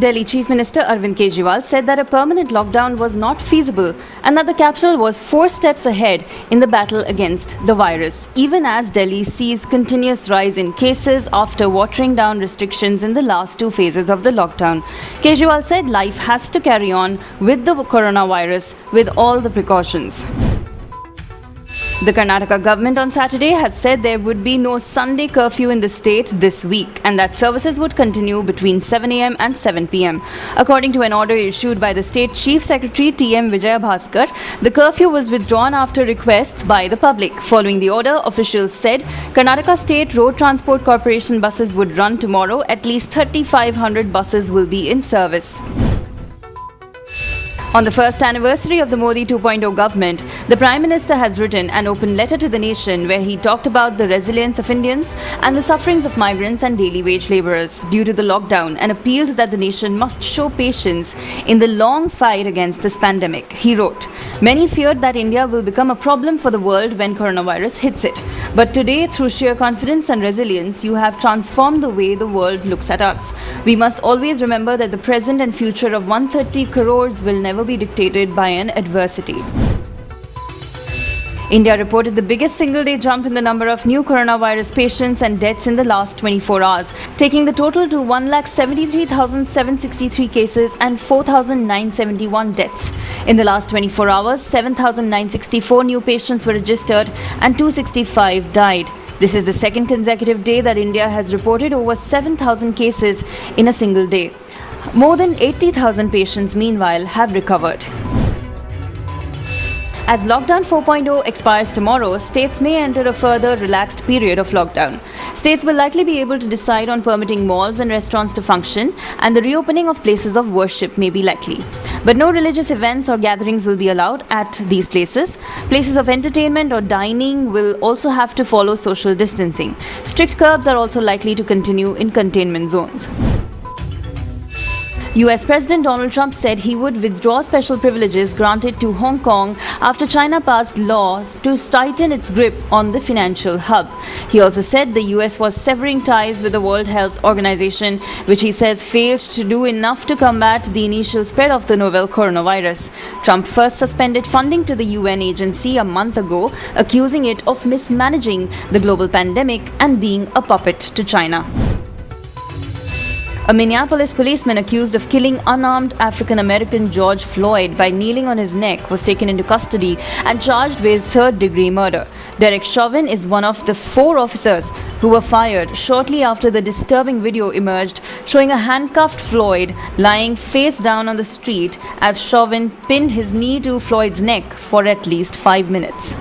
Delhi Chief Minister Arvind Kejriwal said that a permanent lockdown was not feasible and that the capital was 4 steps ahead in the battle against the virus, even as Delhi sees continuous rise in cases after watering down restrictions in the last 2 phases of the lockdown. Kejriwal said life has to carry on with the coronavirus with all the precautions. The Karnataka government on Saturday has said there would be no Sunday curfew in the state this week and that services would continue between 7 a.m. and 7 p.m. According to an order issued by the State Chief Secretary T.M. Vijaya Bhaskar, the curfew was withdrawn after requests by the public. Following the order, officials said Karnataka State Road Transport Corporation buses would run tomorrow. At least 3,500 buses will be in service. On the first anniversary of the Modi 2.0 government, the Prime Minister has written an open letter to the nation where he talked about the resilience of Indians and the sufferings of migrants and daily wage labourers due to the lockdown and appealed that the nation must show patience in the long fight against this pandemic. He wrote, "Many feared that India will become a problem for the world when coronavirus hits it. But today, through sheer confidence and resilience, you have transformed the way the world looks at us. We must always remember that the present and future of 130 crores will never be dictated by an adversity." India reported the biggest single-day jump in the number of new coronavirus patients and deaths in the last 24 hours, taking the total to 1,73,763 cases and 4,971 deaths. In the last 24 hours, 7,964 new patients were registered and 265 died. This is the second consecutive day that India has reported over 7,000 cases in a single day. More than 80,000 patients, meanwhile, have recovered. As Lockdown 4.0 expires tomorrow, states may enter a further relaxed period of lockdown. States will likely be able to decide on permitting malls and restaurants to function, and the reopening of places of worship may be likely. But no religious events or gatherings will be allowed at these places. Places of entertainment or dining will also have to follow social distancing. Strict curbs are also likely to continue in containment zones. US President Donald Trump said he would withdraw special privileges granted to Hong Kong after China passed laws to tighten its grip on the financial hub. He also said the US was severing ties with the World Health Organization, which he says failed to do enough to combat the initial spread of the novel coronavirus. Trump first suspended funding to the UN agency a month ago, accusing it of mismanaging the global pandemic and being a puppet to China. A Minneapolis policeman accused of killing unarmed African-American George Floyd by kneeling on his neck was taken into custody and charged with third-degree murder. Derek Chauvin is one of the 4 officers who were fired shortly after the disturbing video emerged showing a handcuffed Floyd lying face down on the street as Chauvin pinned his knee to Floyd's neck for at least 5 minutes.